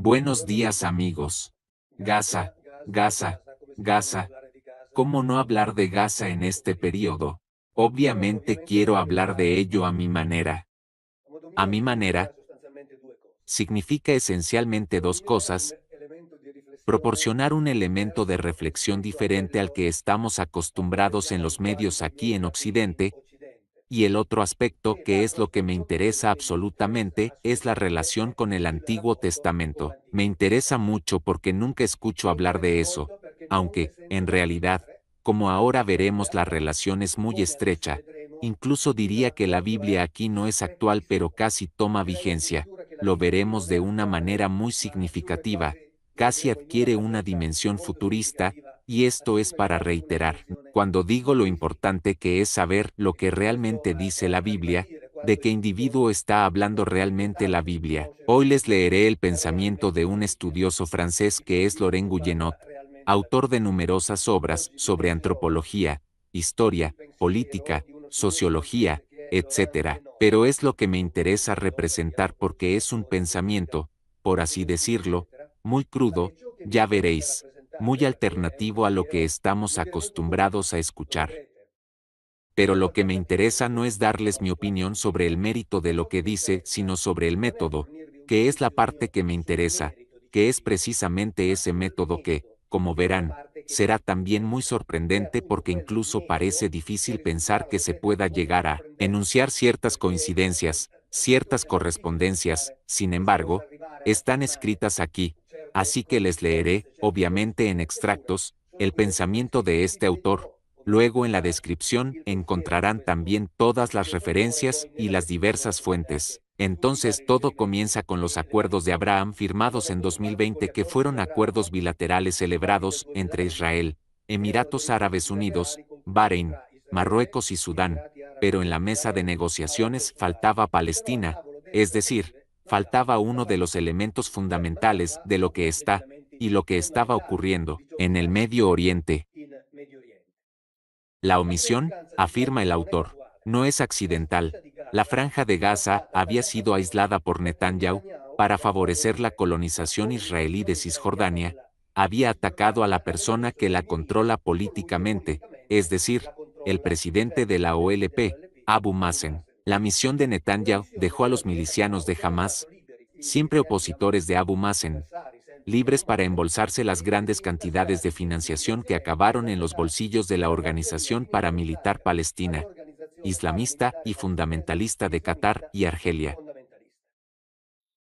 Buenos días amigos. Gaza, Gaza, Gaza. ¿Cómo no hablar de Gaza en este periodo? Obviamente quiero hablar de ello a mi manera. A mi manera significa esencialmente dos cosas: proporcionar un elemento de reflexión diferente al que estamos acostumbrados en los medios aquí en Occidente, y el otro aspecto, que es lo que me interesa absolutamente, es la relación con el Antiguo Testamento. Me interesa mucho porque nunca escucho hablar de eso, aunque, en realidad, como ahora veremos, la relación es muy estrecha. Incluso diría que la Biblia aquí no es actual, pero casi toma vigencia. Lo veremos de una manera muy significativa, casi adquiere una dimensión futurista, y esto es para reiterar, cuando digo lo importante que es saber lo que realmente dice la Biblia, de qué individuo está hablando realmente la Biblia. Hoy les leeré el pensamiento de un estudioso francés que es Laurent Guyénot, autor de numerosas obras sobre antropología, historia, política, sociología, etc. Pero es lo que me interesa representar porque es un pensamiento, por así decirlo, muy crudo, ya veréis, muy alternativo a lo que estamos acostumbrados a escuchar. Pero lo que me interesa no es darles mi opinión sobre el mérito de lo que dice, sino sobre el método, que es la parte que me interesa, que es precisamente ese método que, como verán, será también muy sorprendente porque incluso parece difícil pensar que se pueda llegar a enunciar ciertas coincidencias, ciertas correspondencias. Sin embargo, están escritas aquí, así que les leeré, obviamente en extractos, el pensamiento de este autor. Luego en la descripción encontrarán también todas las referencias y las diversas fuentes. Entonces todo comienza con los acuerdos de Abraham firmados en 2020, que fueron acuerdos bilaterales celebrados entre Israel, Emiratos Árabes Unidos, Bahrein, Marruecos y Sudán, pero en la mesa de negociaciones faltaba Palestina, es decir, faltaba uno de los elementos fundamentales de lo que está y lo que estaba ocurriendo en el Medio Oriente. La omisión, afirma el autor, no es accidental. La Franja de Gaza había sido aislada por Netanyahu para favorecer la colonización israelí de Cisjordania, había atacado a la persona que la controla políticamente, es decir, el presidente de la OLP, Abu Mazen. La misión de Netanyahu dejó a los milicianos de Hamás, siempre opositores de Abu Mazen, libres para embolsarse las grandes cantidades de financiación que acabaron en los bolsillos de la organización paramilitar palestina, islamista y fundamentalista de Qatar y Argelia.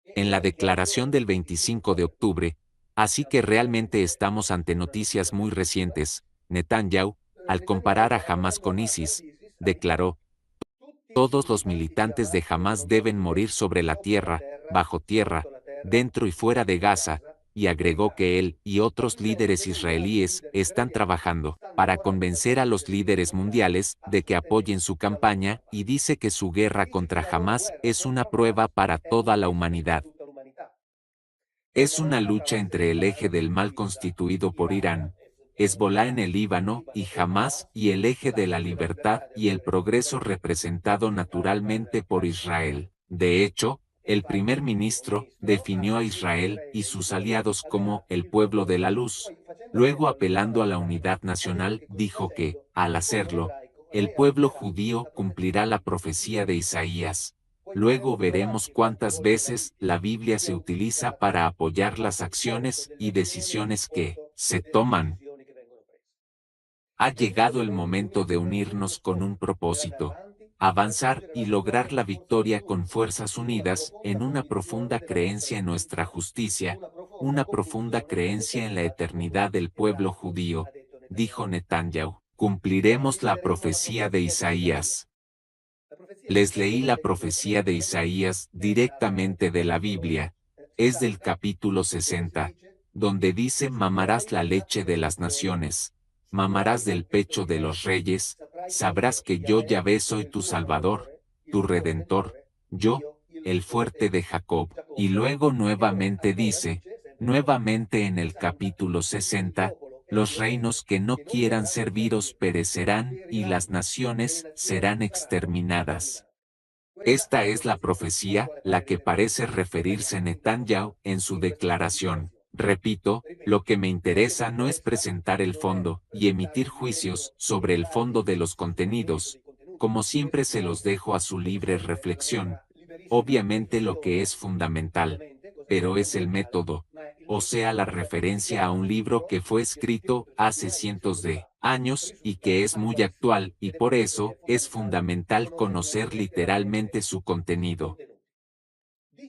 En la declaración del 25 de octubre, así que realmente estamos ante noticias muy recientes, Netanyahu, al comparar a Hamás con ISIS, declaró: todos los militantes de Hamás deben morir sobre la tierra, bajo tierra, dentro y fuera de Gaza, y agregó que él y otros líderes israelíes están trabajando para convencer a los líderes mundiales de que apoyen su campaña, y dice que su guerra contra Hamás es una prueba para toda la humanidad. Es una lucha entre el eje del mal constituido por Irán, Hezbolá en el Líbano y Hamás, y el eje de la libertad y el progreso representado naturalmente por Israel. De hecho, el primer ministro definió a Israel y sus aliados como el pueblo de la luz. Luego, apelando a la unidad nacional, dijo que, al hacerlo, el pueblo judío cumplirá la profecía de Isaías. Luego veremos cuántas veces la Biblia se utiliza para apoyar las acciones y decisiones que se toman. Ha llegado el momento de unirnos con un propósito, avanzar y lograr la victoria con fuerzas unidas en una profunda creencia en nuestra justicia, una profunda creencia en la eternidad del pueblo judío, dijo Netanyahu. Cumpliremos la profecía de Isaías. Les leí la profecía de Isaías directamente de la Biblia, es del capítulo 60, donde dice: mamarás la leche de las naciones, mamarás del pecho de los reyes, sabrás que yo Yahvé soy tu Salvador, tu Redentor, yo, el fuerte de Jacob. Y luego nuevamente dice, nuevamente en el capítulo 60, los reinos que no quieran serviros perecerán y las naciones serán exterminadas. Esta es la profecía, la que parece referirse Netanyahu en su declaración. Repito, lo que me interesa no es presentar el fondo y emitir juicios sobre el fondo de los contenidos, como siempre se los dejo a su libre reflexión. Obviamente lo que es fundamental, pero es el método, o sea, la referencia a un libro que fue escrito hace cientos de años y que es muy actual y por eso es fundamental conocer literalmente su contenido.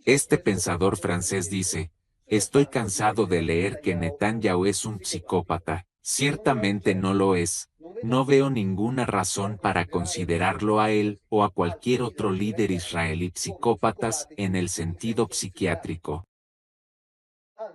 Este pensador francés dice, estoy cansado de leer que Netanyahu es un psicópata. Ciertamente no lo es. No veo ninguna razón para considerarlo a él o a cualquier otro líder israelí psicópatas en el sentido psiquiátrico.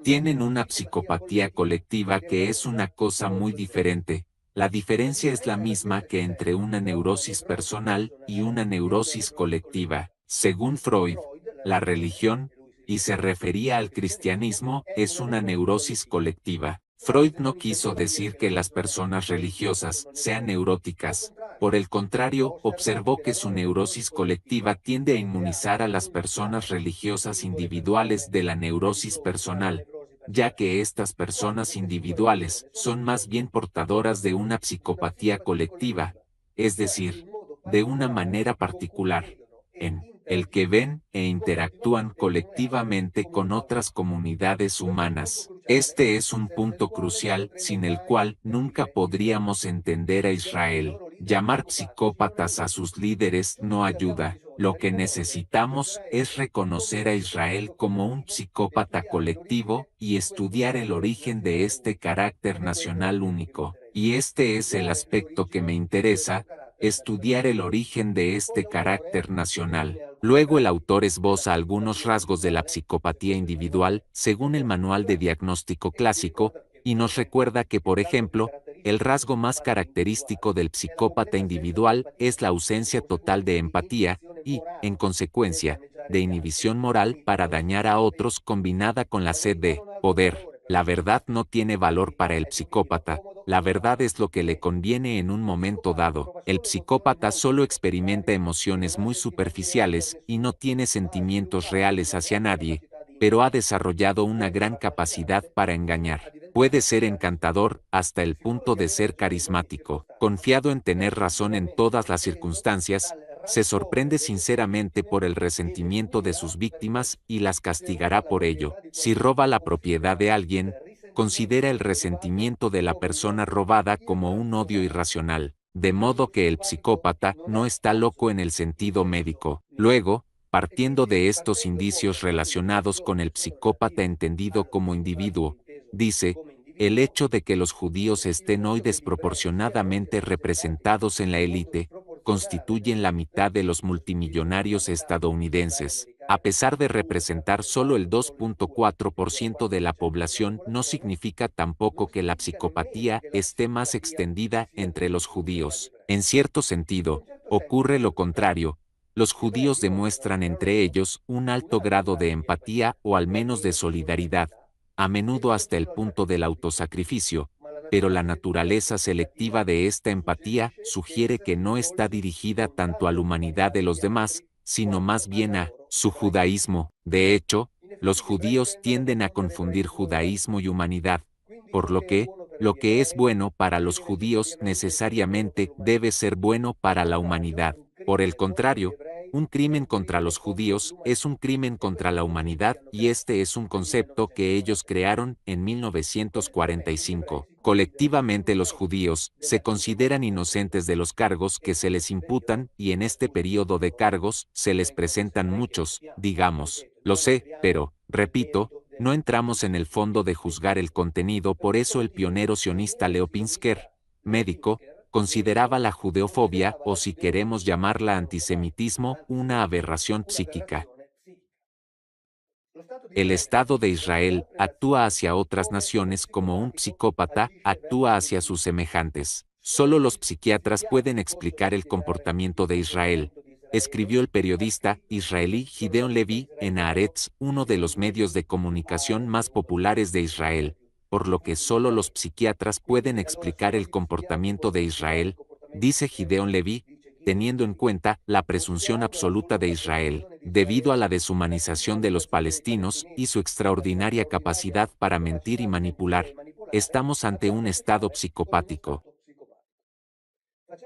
Tienen una psicopatía colectiva que es una cosa muy diferente. La diferencia es la misma que entre una neurosis personal y una neurosis colectiva. Según Freud, la religión, y se refería al cristianismo, es una neurosis colectiva. Freud no quiso decir que las personas religiosas sean neuróticas. Por el contrario, observó que su neurosis colectiva tiende a inmunizar a las personas religiosas individuales de la neurosis personal, ya que estas personas individuales son más bien portadoras de una psicopatía colectiva, es decir, de una manera particular, en el que ven e interactúan colectivamente con otras comunidades humanas. Este es un punto crucial sin el cual nunca podríamos entender a Israel. Llamar psicópatas a sus líderes no ayuda. Lo que necesitamos es reconocer a Israel como un psicópata colectivo y estudiar el origen de este carácter nacional único. Y este es el aspecto que me interesa, estudiar el origen de este carácter nacional. Luego el autor esboza algunos rasgos de la psicopatía individual, según el Manual de Diagnóstico Clásico, y nos recuerda que, por ejemplo, el rasgo más característico del psicópata individual es la ausencia total de empatía y, en consecuencia, de inhibición moral para dañar a otros combinada con la sed de poder. La verdad no tiene valor para el psicópata, la verdad es lo que le conviene en un momento dado. El psicópata solo experimenta emociones muy superficiales y no tiene sentimientos reales hacia nadie, pero ha desarrollado una gran capacidad para engañar. Puede ser encantador hasta el punto de ser carismático. Confiado en tener razón en todas las circunstancias, se sorprende sinceramente por el resentimiento de sus víctimas y las castigará por ello. Si roba la propiedad de alguien, considera el resentimiento de la persona robada como un odio irracional, de modo que el psicópata no está loco en el sentido médico. Luego, partiendo de estos indicios relacionados con el psicópata entendido como individuo, dice, el hecho de que los judíos estén hoy desproporcionadamente representados en la élite, constituyen la mitad de los multimillonarios estadounidenses. A pesar de representar solo el 2.4% de la población, no significa tampoco que la psicopatía esté más extendida entre los judíos. En cierto sentido, ocurre lo contrario. Los judíos demuestran entre ellos un alto grado de empatía o al menos de solidaridad, a menudo hasta el punto del autosacrificio, pero la naturaleza selectiva de esta empatía sugiere que no está dirigida tanto a la humanidad de los demás, sino más bien a su judaísmo. De hecho, los judíos tienden a confundir judaísmo y humanidad, por lo que es bueno para los judíos necesariamente debe ser bueno para la humanidad. Por el contrario, un crimen contra los judíos es un crimen contra la humanidad y este es un concepto que ellos crearon en 1945. Colectivamente los judíos se consideran inocentes de los cargos que se les imputan y en este periodo de cargos se les presentan muchos, digamos. Lo sé, pero, repito, no entramos en el fondo de juzgar el contenido. Por eso el pionero sionista Leo Pinsker, médico, consideraba la judeofobia, o si queremos llamarla antisemitismo, una aberración psíquica. El Estado de Israel actúa hacia otras naciones como un psicópata actúa hacia sus semejantes. Solo los psiquiatras pueden explicar el comportamiento de Israel, escribió el periodista israelí Gideon Levy en Haaretz, uno de los medios de comunicación más populares de Israel, por lo que solo los psiquiatras pueden explicar el comportamiento de Israel, dice Gideon Levy, teniendo en cuenta la presunción absoluta de Israel, debido a la deshumanización de los palestinos y su extraordinaria capacidad para mentir y manipular. Estamos ante un estado psicopático.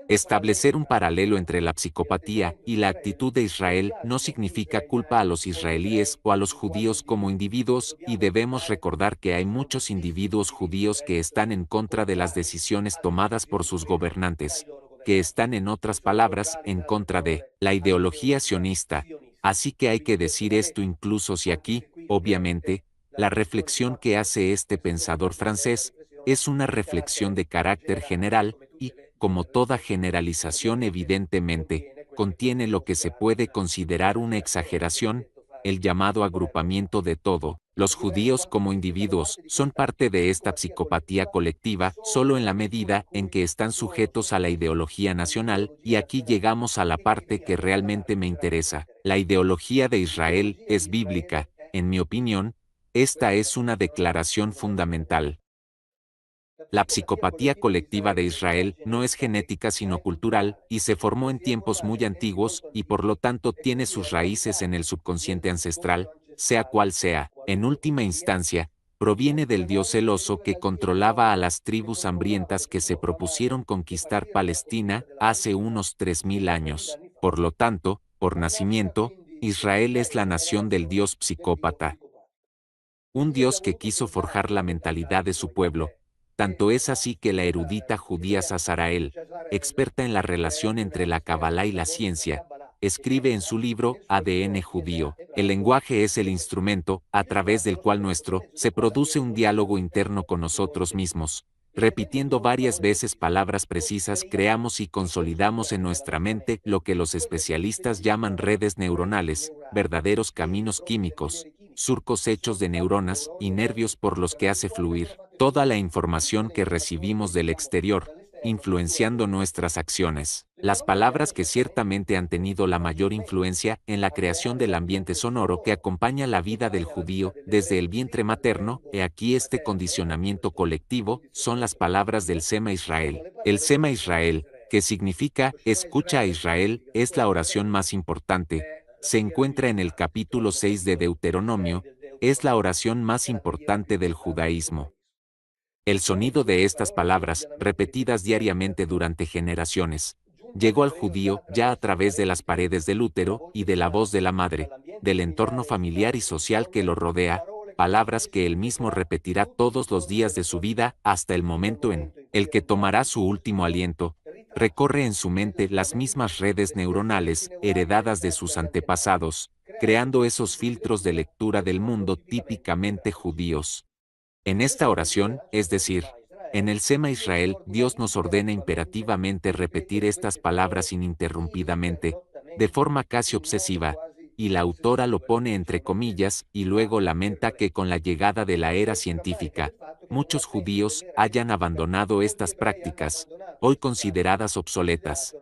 Establecer un paralelo entre la psicopatía y la actitud de Israel no significa culpa a los israelíes o a los judíos como individuos, y debemos recordar que hay muchos individuos judíos que están en contra de las decisiones tomadas por sus gobernantes, que están, en otras palabras, en contra de la ideología sionista. Así que hay que decir esto incluso si aquí, obviamente, la reflexión que hace este pensador francés es una reflexión de carácter general y, como toda generalización evidentemente, contiene lo que se puede considerar una exageración, el llamado agrupamiento de todo. Los judíos como individuos son parte de esta psicopatía colectiva solo en la medida en que están sujetos a la ideología nacional, y aquí llegamos a la parte que realmente me interesa. La ideología de Israel es bíblica, en mi opinión, esta es una declaración fundamental. La psicopatía colectiva de Israel no es genética sino cultural, y se formó en tiempos muy antiguos, y por lo tanto tiene sus raíces en el subconsciente ancestral, sea cual sea. En última instancia, proviene del Dios celoso que controlaba a las tribus hambrientas que se propusieron conquistar Palestina hace unos 3000 años. Por lo tanto, por nacimiento, Israel es la nación del Dios psicópata. Un Dios que quiso forjar la mentalidad de su pueblo. Tanto es así que la erudita judía Sazarael, experta en la relación entre la Kabbalah y la ciencia, escribe en su libro ADN judío: el lenguaje es el instrumento a través del cual se produce un diálogo interno con nosotros mismos. Repitiendo varias veces palabras precisas, creamos y consolidamos en nuestra mente lo que los especialistas llaman redes neuronales, verdaderos caminos químicos, surcos hechos de neuronas y nervios por los que hace fluir toda la información que recibimos del exterior, influenciando nuestras acciones. Las palabras que ciertamente han tenido la mayor influencia en la creación del ambiente sonoro que acompaña la vida del judío desde el vientre materno, he aquí este condicionamiento colectivo, son las palabras del Sema Israel. El Sema Israel, que significa escucha a Israel, es la oración más importante. Se encuentra en el capítulo 6 de Deuteronomio, es la oración más importante del judaísmo. El sonido de estas palabras, repetidas diariamente durante generaciones, llegó al judío ya a través de las paredes del útero y de la voz de la madre, del entorno familiar y social que lo rodea, palabras que él mismo repetirá todos los días de su vida hasta el momento en el que tomará su último aliento. Recorre en su mente las mismas redes neuronales heredadas de sus antepasados, creando esos filtros de lectura del mundo típicamente judíos. En esta oración, es decir, en el Sema Israel, Dios nos ordena imperativamente repetir estas palabras ininterrumpidamente, de forma casi obsesiva, y la autora lo pone entre comillas y luego lamenta que con la llegada de la era científica, muchos judíos hayan abandonado estas prácticas, hoy consideradas obsoletas.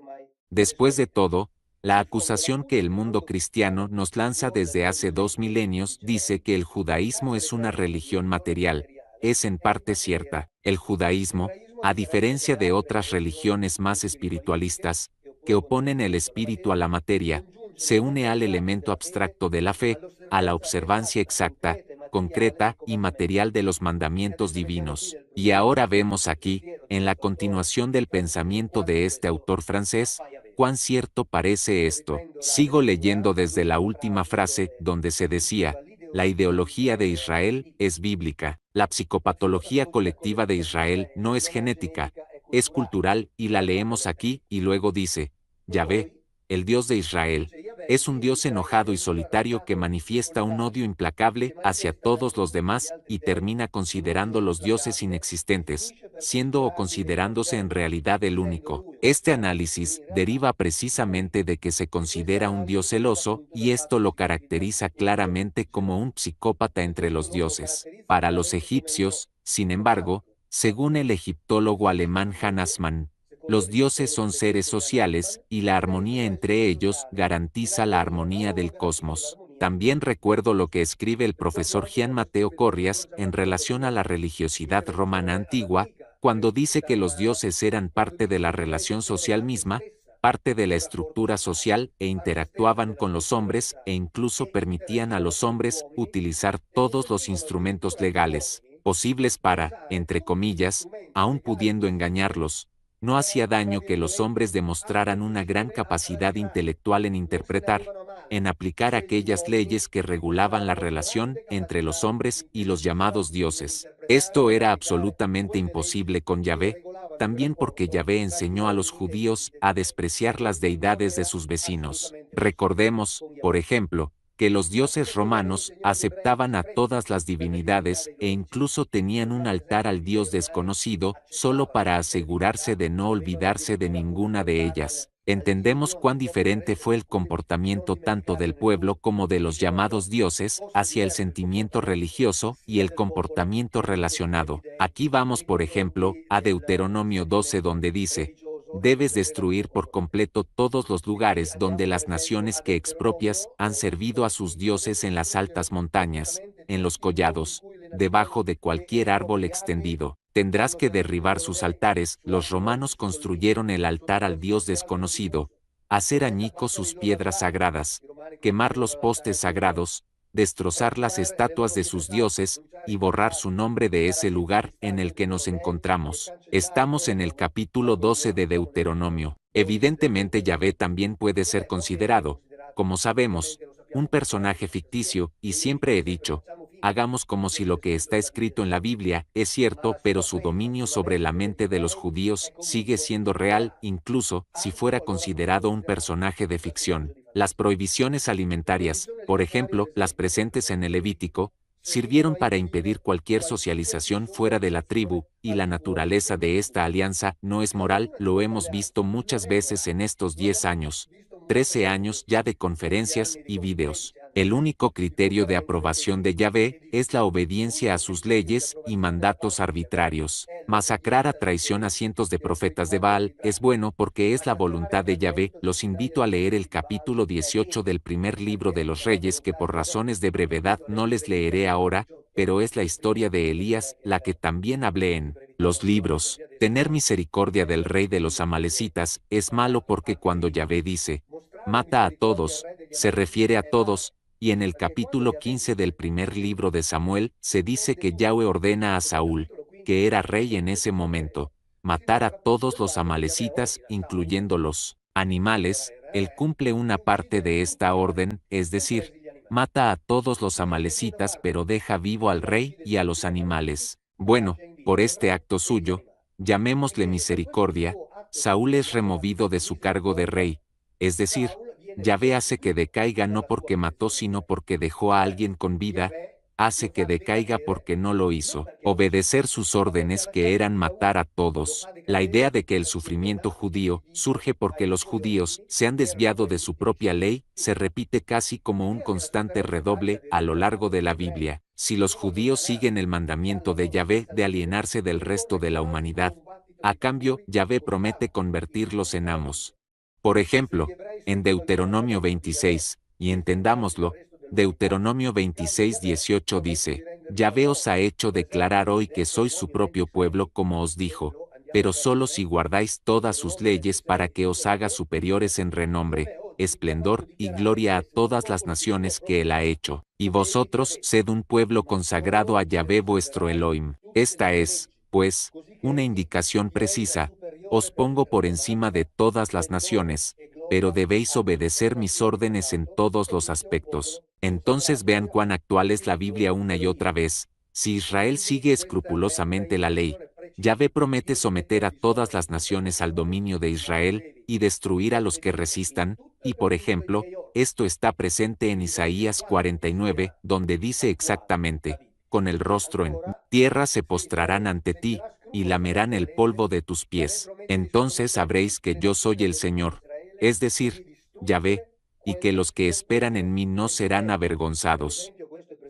Después de todo, la acusación que el mundo cristiano nos lanza desde hace 2 milenios dice que el judaísmo es una religión material. Es en parte cierta. El judaísmo, a diferencia de otras religiones más espiritualistas, que oponen el espíritu a la materia, se une al elemento abstracto de la fe, a la observancia exacta, concreta y material de los mandamientos divinos. Y ahora vemos aquí, en la continuación del pensamiento de este autor francés, cuán cierto parece esto. Sigo leyendo desde la última frase, donde se decía: la ideología de Israel es bíblica. La psicopatología colectiva de Israel no es genética, es cultural, y la leemos aquí, y luego dice: Yahvé, el Dios de Israel, es un Dios enojado y solitario que manifiesta un odio implacable hacia todos los demás y termina considerando los dioses inexistentes, siendo o considerándose en realidad el único. Este análisis deriva precisamente de que se considera un Dios celoso, y esto lo caracteriza claramente como un psicópata entre los dioses. Para los egipcios, sin embargo, según el egiptólogo alemán Hannes Mann, los dioses son seres sociales, y la armonía entre ellos garantiza la armonía del cosmos. También recuerdo lo que escribe el profesor Gian Matteo Corrias en relación a la religiosidad romana antigua, cuando dice que los dioses eran parte de la relación social misma, parte de la estructura social e interactuaban con los hombres e incluso permitían a los hombres utilizar todos los instrumentos legales posibles para, entre comillas, aun pudiendo engañarlos. No hacía daño que los hombres demostraran una gran capacidad intelectual en interpretar, en aplicar aquellas leyes que regulaban la relación entre los hombres y los llamados dioses. Esto era absolutamente imposible con Yahvé, también porque Yahvé enseñó a los judíos a despreciar las deidades de sus vecinos. Recordemos, por ejemplo, que los dioses romanos aceptaban a todas las divinidades e incluso tenían un altar al dios desconocido solo para asegurarse de no olvidarse de ninguna de ellas. Entendemos cuán diferente fue el comportamiento tanto del pueblo como de los llamados dioses hacia el sentimiento religioso y el comportamiento relacionado. Aquí vamos, por ejemplo, a Deuteronomio 12, donde dice: debes destruir por completo todos los lugares donde las naciones que expropias han servido a sus dioses en las altas montañas, en los collados, debajo de cualquier árbol extendido. Tendrás que derribar sus altares. Los romanos construyeron el altar al dios desconocido, hacer añicos sus piedras sagradas, quemar los postes sagrados, destrozar las estatuas de sus dioses, y borrar su nombre de ese lugar en el que nos encontramos. Estamos en el capítulo 12 de Deuteronomio. Evidentemente Yahvé también puede ser considerado, como sabemos, un personaje ficticio, y siempre he dicho, hagamos como si lo que está escrito en la Biblia es cierto, pero su dominio sobre la mente de los judíos sigue siendo real, incluso si fuera considerado un personaje de ficción. Las prohibiciones alimentarias, por ejemplo, las presentes en el Levítico, sirvieron para impedir cualquier socialización fuera de la tribu, y la naturaleza de esta alianza no es moral. Lo hemos visto muchas veces en estos 10 años, 13 años ya de conferencias y videos. El único criterio de aprobación de Yahvé es la obediencia a sus leyes y mandatos arbitrarios. Masacrar a traición a cientos de profetas de Baal es bueno porque es la voluntad de Yahvé. Los invito a leer el capítulo 18 del primer libro de los Reyes, que por razones de brevedad no les leeré ahora, pero es la historia de Elías, la que también hablé en los libros. Tener misericordia del rey de los amalecitas es malo porque cuando Yahvé dice, mata a todos, se refiere a todos, y en el capítulo 15 del primer libro de Samuel se dice que Yahvé ordena a Saúl, que era rey en ese momento, matar a todos los amalecitas, incluyendo los animales. Él cumple una parte de esta orden, es decir, mata a todos los amalecitas pero deja vivo al rey y a los animales. Bueno, por este acto suyo, llamémosle misericordia, Saúl es removido de su cargo de rey, es decir, Yahvé hace que decaiga no porque mató sino porque dejó a alguien con vida, hace que decaiga porque no lo hizo. Obedecer sus órdenes, que eran matar a todos. La idea de que el sufrimiento judío surge porque los judíos se han desviado de su propia ley se repite casi como un constante redoble a lo largo de la Biblia. Si los judíos siguen el mandamiento de Yahvé de alienarse del resto de la humanidad, a cambio, Yahvé promete convertirlos en amos. Por ejemplo, en Deuteronomio 26, y entendámoslo, Deuteronomio 26:18 dice: Yahvé os ha hecho declarar hoy que sois su propio pueblo como os dijo, pero solo si guardáis todas sus leyes, para que os haga superiores en renombre, esplendor y gloria a todas las naciones que él ha hecho. Y vosotros sed un pueblo consagrado a Yahvé vuestro Elohim. Esta es, pues, una indicación precisa: os pongo por encima de todas las naciones, pero debéis obedecer mis órdenes en todos los aspectos. Entonces vean cuán actual es la Biblia una y otra vez. Si Israel sigue escrupulosamente la ley, Yahvé promete someter a todas las naciones al dominio de Israel y destruir a los que resistan, y por ejemplo, esto está presente en Isaías 49, donde dice exactamente: con el rostro en tierra se postrarán ante ti, y lamerán el polvo de tus pies. Entonces sabréis que yo soy el Señor, es decir, Yahvé, y que los que esperan en mí no serán avergonzados.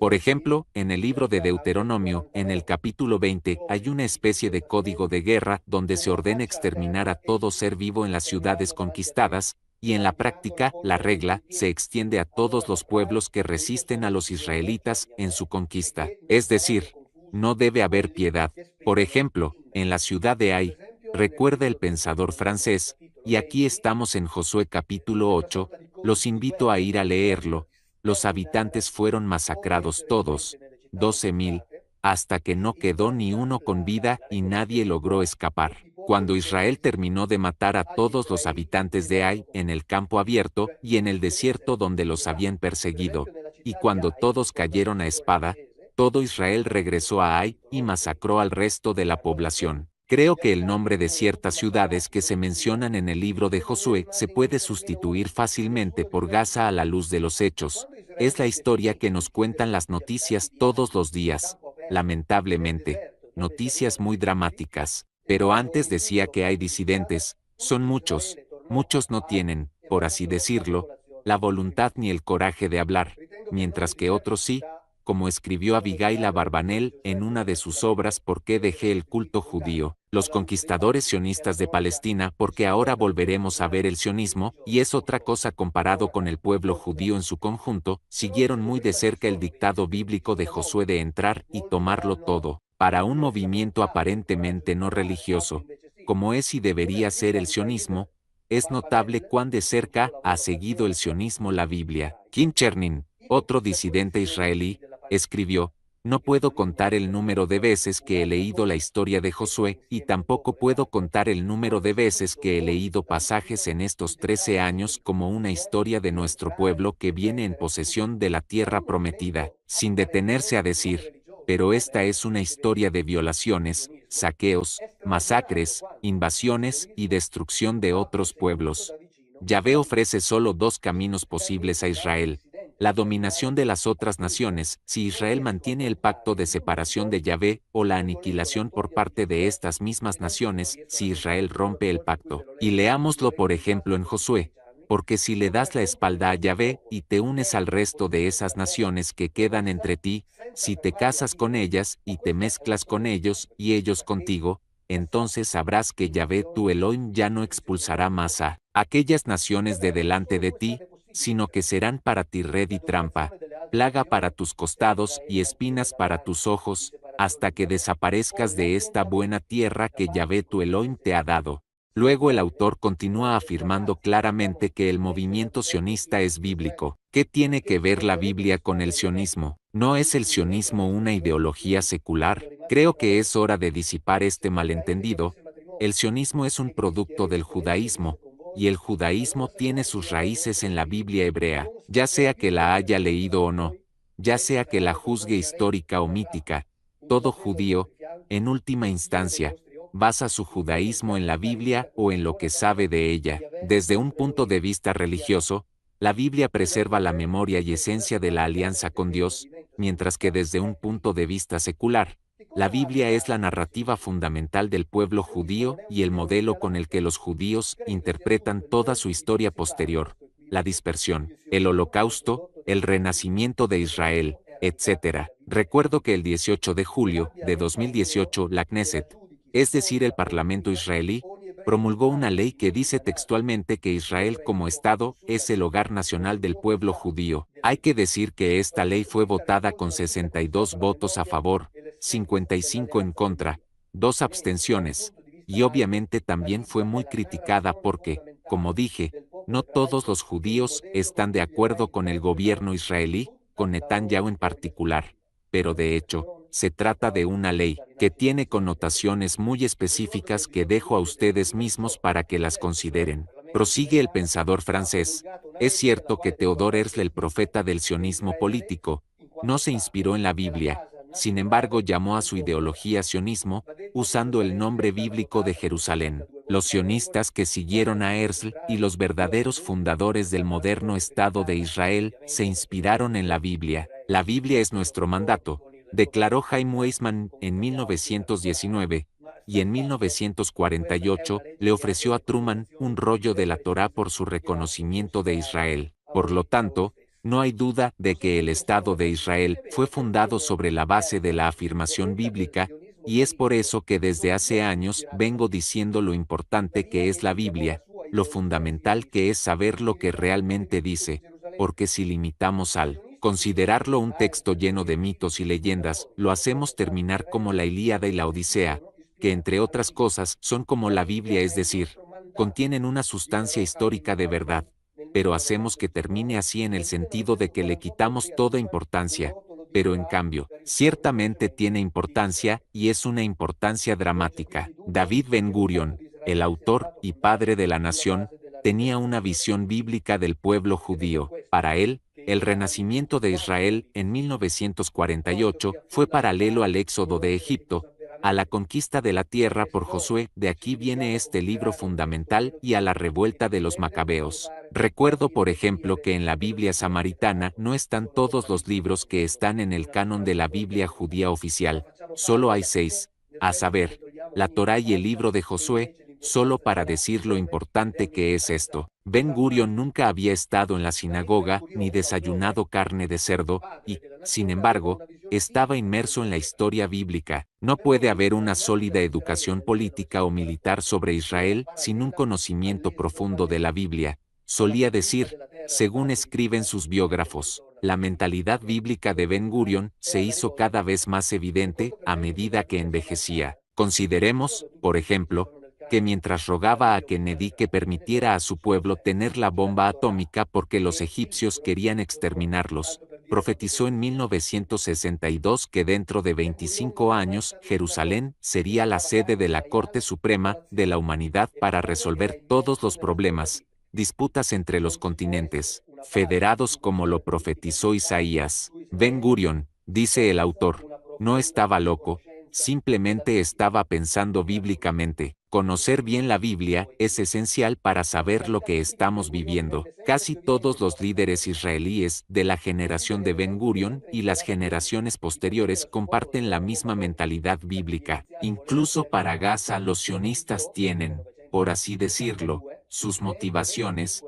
Por ejemplo, en el libro de Deuteronomio, en el capítulo 20, hay una especie de código de guerra donde se ordena exterminar a todo ser vivo en las ciudades conquistadas, y en la práctica, la regla se extiende a todos los pueblos que resisten a los israelitas en su conquista. Es decir, no debe haber piedad. Por ejemplo, en la ciudad de Ai, recuerda el pensador francés, Y aquí estamos en Josué capítulo 8, los invito a ir a leerlo. Los habitantes fueron masacrados todos, 12,000, hasta que no quedó ni uno con vida y nadie logró escapar. Cuando Israel terminó de matar a todos los habitantes de Ai en el campo abierto y en el desierto donde los habían perseguido, y cuando todos cayeron a espada, todo Israel regresó a Ai y masacró al resto de la población. Creo que el nombre de ciertas ciudades que se mencionan en el libro de Josué se puede sustituir fácilmente por Gaza a la luz de los hechos. Es la historia que nos cuentan las noticias todos los días. Lamentablemente, noticias muy dramáticas. Pero antes decía que hay disidentes, son muchos, muchos no tienen, por así decirlo, la voluntad ni el coraje de hablar, mientras que otros sí, como escribió Abigail Abarbanel en una de sus obras ¿Por qué dejé el culto judío? Los conquistadores sionistas de Palestina, porque ahora volveremos a ver el sionismo, y es otra cosa comparado con el pueblo judío en su conjunto, siguieron muy de cerca el dictado bíblico de Josué de entrar y tomarlo todo, para un movimiento aparentemente no religioso, como es y debería ser el sionismo. Es notable cuán de cerca ha seguido el sionismo la Biblia. Kim Chernin, otro disidente israelí, escribió: no puedo contar el número de veces que he leído la historia de Josué, y tampoco puedo contar el número de veces que he leído pasajes en estos 13 años como una historia de nuestro pueblo que viene en posesión de la tierra prometida, sin detenerse a decir, pero esta es una historia de violaciones, saqueos, masacres, invasiones y destrucción de otros pueblos. Yahvé ofrece solo dos caminos posibles a Israel: la dominación de las otras naciones, si Israel mantiene el pacto de separación de Yahvé, o la aniquilación por parte de estas mismas naciones, si Israel rompe el pacto. Y leámoslo por ejemplo en Josué, porque si le das la espalda a Yahvé y te unes al resto de esas naciones que quedan entre ti, si te casas con ellas y te mezclas con ellos y ellos contigo, entonces sabrás que Yahvé tu Elohim ya no expulsará más a aquellas naciones de delante de ti, sino que serán para ti red y trampa, plaga para tus costados y espinas para tus ojos, hasta que desaparezcas de esta buena tierra que Yahvé tu Elohim te ha dado. Luego el autor continúa afirmando claramente que el movimiento sionista es bíblico. ¿Qué tiene que ver la Biblia con el sionismo? ¿No es el sionismo una ideología secular? Creo que es hora de disipar este malentendido. El sionismo es un producto del judaísmo, y el judaísmo tiene sus raíces en la Biblia hebrea, ya sea que la haya leído o no, ya sea que la juzgue histórica o mítica. Todo judío, en última instancia, basa su judaísmo en la Biblia o en lo que sabe de ella. Desde un punto de vista religioso, la Biblia preserva la memoria y esencia de la alianza con Dios, mientras que desde un punto de vista secular, la Biblia es la narrativa fundamental del pueblo judío y el modelo con el que los judíos interpretan toda su historia posterior: la dispersión, el holocausto, el renacimiento de Israel, etc. Recuerdo que el 18 de julio de 2018 la Knesset, es decir, el Parlamento israelí, promulgó una ley que dice textualmente que Israel como Estado es el hogar nacional del pueblo judío. Hay que decir que esta ley fue votada con 62 votos a favor, 55 en contra, 2 abstenciones, y obviamente también fue muy criticada porque, como dije, no todos los judíos están de acuerdo con el gobierno israelí, con Netanyahu en particular, pero de hecho, se trata de una ley que tiene connotaciones muy específicas que dejo a ustedes mismos para que las consideren. Prosigue el pensador francés: es cierto que Theodore Herzl, el profeta del sionismo político, no se inspiró en la Biblia, sin embargo llamó a su ideología sionismo, usando el nombre bíblico de Jerusalén. Los sionistas que siguieron a Herzl y los verdaderos fundadores del moderno Estado de Israel se inspiraron en la Biblia. La Biblia es nuestro mandato, declaró Chaim Weizmann en 1919, y en 1948 le ofreció a Truman un rollo de la Torá por su reconocimiento de Israel. Por lo tanto, no hay duda de que el Estado de Israel fue fundado sobre la base de la afirmación bíblica, y es por eso que desde hace años vengo diciendo lo importante que es la Biblia, lo fundamental que es saber lo que realmente dice, porque si limitamos al considerarlo un texto lleno de mitos y leyendas, lo hacemos terminar como la Ilíada y la Odisea, que entre otras cosas son como la Biblia, es decir, contienen una sustancia histórica de verdad, pero hacemos que termine así en el sentido de que le quitamos toda importancia, pero en cambio, ciertamente tiene importancia y es una importancia dramática. David Ben-Gurion, el autor y padre de la nación, tenía una visión bíblica del pueblo judío. Para él, el renacimiento de Israel en 1948 fue paralelo al éxodo de Egipto, a la conquista de la tierra por Josué, de aquí viene este libro fundamental, y a la revuelta de los macabeos. Recuerdo, por ejemplo, que en la Biblia samaritana no están todos los libros que están en el canon de la Biblia judía oficial, solo hay 6, a saber, la Torá y el libro de Josué, solo para decir lo importante que es esto. Ben-Gurion nunca había estado en la sinagoga ni desayunado carne de cerdo, y, sin embargo, estaba inmerso en la historia bíblica. No puede haber una sólida educación política o militar sobre Israel sin un conocimiento profundo de la Biblia, solía decir, según escriben sus biógrafos. La mentalidad bíblica de Ben-Gurion se hizo cada vez más evidente a medida que envejecía. Consideremos, por ejemplo, que mientras rogaba a Kennedy que permitiera a su pueblo tener la bomba atómica porque los egipcios querían exterminarlos, profetizó en 1962 que dentro de 25 años Jerusalén sería la sede de la Corte Suprema de la Humanidad para resolver todos los problemas, disputas entre los continentes, federados como lo profetizó Isaías. Ben-Gurion, dice el autor, no estaba loco, simplemente estaba pensando bíblicamente. Conocer bien la Biblia es esencial para saber lo que estamos viviendo. Casi todos los líderes israelíes de la generación de Ben-Gurion y las generaciones posteriores comparten la misma mentalidad bíblica. Incluso para Gaza los sionistas tienen, por así decirlo, sus motivaciones.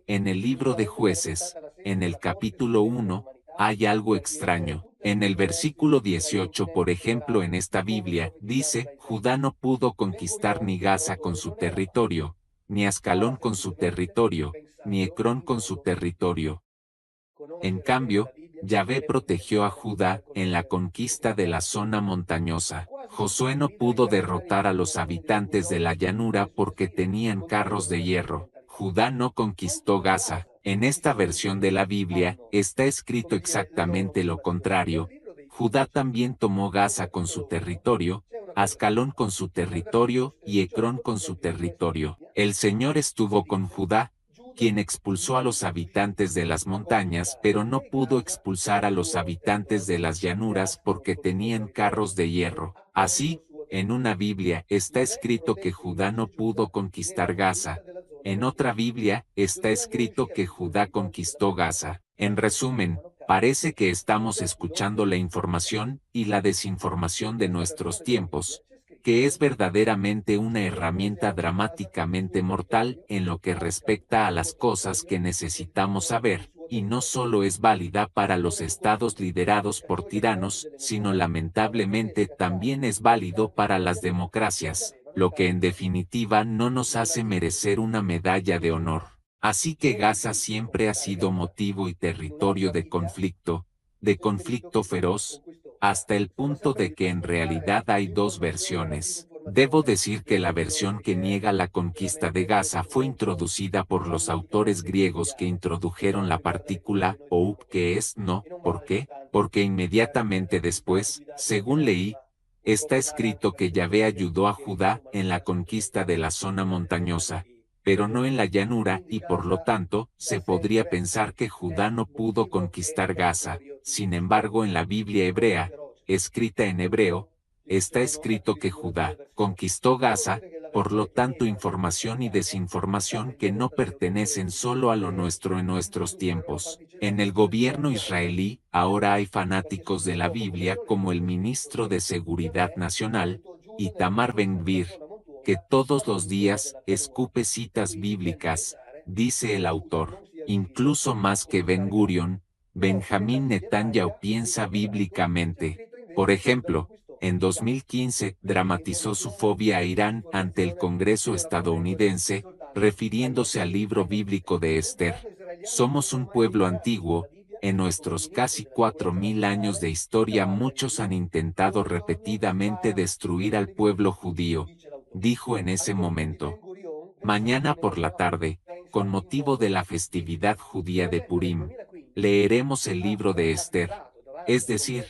En el libro de Jueces, en el capítulo 1, hay algo extraño. En el versículo 18, por ejemplo, en esta Biblia, dice, Judá no pudo conquistar ni Gaza con su territorio, ni Ascalón con su territorio, ni Ecrón con su territorio. En cambio, Yahvé protegió a Judá en la conquista de la zona montañosa. Josué no pudo derrotar a los habitantes de la llanura porque tenían carros de hierro. Judá no conquistó Gaza. En esta versión de la Biblia está escrito exactamente lo contrario. Judá también tomó Gaza con su territorio, Ascalón con su territorio y Ecrón con su territorio. El Señor estuvo con Judá, quien expulsó a los habitantes de las montañas, pero no pudo expulsar a los habitantes de las llanuras porque tenían carros de hierro. Así, en una Biblia está escrito que Judá no pudo conquistar Gaza. En otra Biblia está escrito que Judá conquistó Gaza. En resumen, parece que estamos escuchando la información y la desinformación de nuestros tiempos, que es verdaderamente una herramienta dramáticamente mortal en lo que respecta a las cosas que necesitamos saber, y no solo es válida para los estados liderados por tiranos, sino lamentablemente también es válido para las democracias, lo que en definitiva no nos hace merecer una medalla de honor. Así que Gaza siempre ha sido motivo y territorio de conflicto feroz, hasta el punto de que en realidad hay dos versiones. Debo decir que la versión que niega la conquista de Gaza fue introducida por los autores griegos que introdujeron la partícula ou, que es no. ¿Por qué? Porque inmediatamente después, según leí, está escrito que Yahvé ayudó a Judá en la conquista de la zona montañosa, pero no en la llanura, y por lo tanto, se podría pensar que Judá no pudo conquistar Gaza. Sin embargo, en la Biblia hebrea, escrita en hebreo, está escrito que Judá conquistó Gaza, por lo tanto información y desinformación que no pertenecen solo a lo nuestro en nuestros tiempos. En el gobierno israelí, ahora hay fanáticos de la Biblia como el ministro de Seguridad Nacional, Itamar Ben-Gvir, que todos los días escupe citas bíblicas, dice el autor. Incluso más que Ben-Gurion, Benjamín Netanyahu piensa bíblicamente. Por ejemplo, en 2015 dramatizó su fobia a Irán ante el Congreso estadounidense, refiriéndose al libro bíblico de Esther. Somos un pueblo antiguo. En nuestros casi 4000 años de historia muchos han intentado repetidamente destruir al pueblo judío, dijo en ese momento. Mañana por la tarde, con motivo de la festividad judía de Purim, leeremos el libro de Esther, es decir,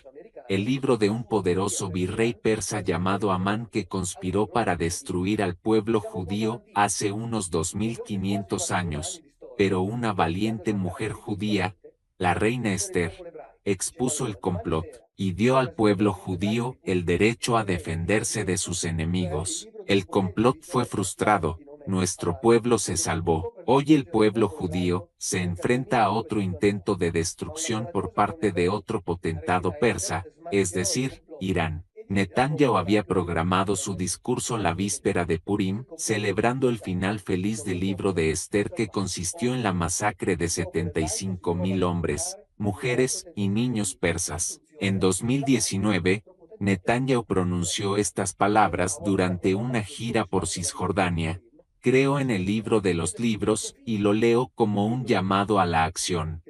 el libro de un poderoso virrey persa llamado Amán que conspiró para destruir al pueblo judío hace unos 2500 años, pero una valiente mujer judía, la reina Esther, expuso el complot y dio al pueblo judío el derecho a defenderse de sus enemigos. El complot fue frustrado, nuestro pueblo se salvó. Hoy el pueblo judío se enfrenta a otro intento de destrucción por parte de otro potentado persa, es decir, Irán. Netanyahu había programado su discurso la víspera de Purim, celebrando el final feliz del libro de Esther que consistió en la masacre de 75.000 hombres, mujeres y niños persas. En 2019, Netanyahu pronunció estas palabras durante una gira por Cisjordania. Creo en el libro de los libros y lo leo como un llamado a la acción.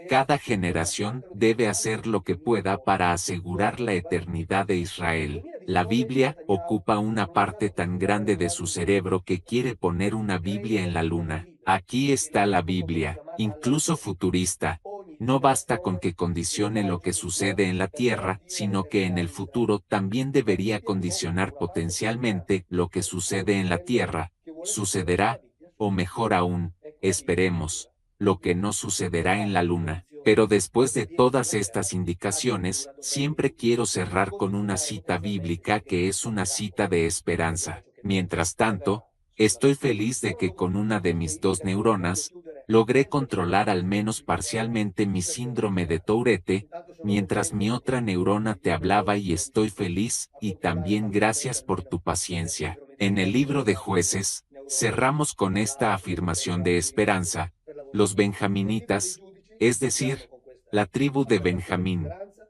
Cada generación debe hacer lo que pueda para asegurar la eternidad de Israel. La Biblia ocupa una parte tan grande de su cerebro que quiere poner una Biblia en la luna. Aquí está la Biblia, incluso futurista. No basta con que condicione lo que sucede en la Tierra, sino que en el futuro también debería condicionar potencialmente lo que sucede en la Tierra. Sucederá, o mejor aún, esperemos, lo que no sucederá en la luna. Pero después de todas estas indicaciones, siempre quiero cerrar con una cita bíblica que es una cita de esperanza. Mientras tanto, estoy feliz de que con una de mis 2 neuronas, logré controlar al menos parcialmente mi síndrome de Tourette, mientras mi otra neurona te hablaba y estoy feliz, y también gracias por tu paciencia. En el libro de Jueces, cerramos con esta afirmación de esperanza. Los benjaminitas, es decir, la tribu de Benjamín,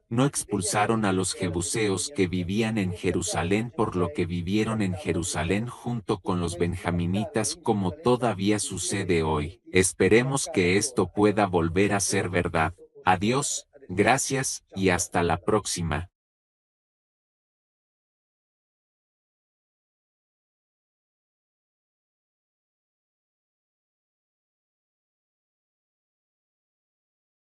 no expulsaron a los jebuseos que vivían en Jerusalén por lo que vivieron en Jerusalén junto con los benjaminitas como todavía sucede hoy. Esperemos que esto pueda volver a ser verdad. Adiós, gracias y hasta la próxima.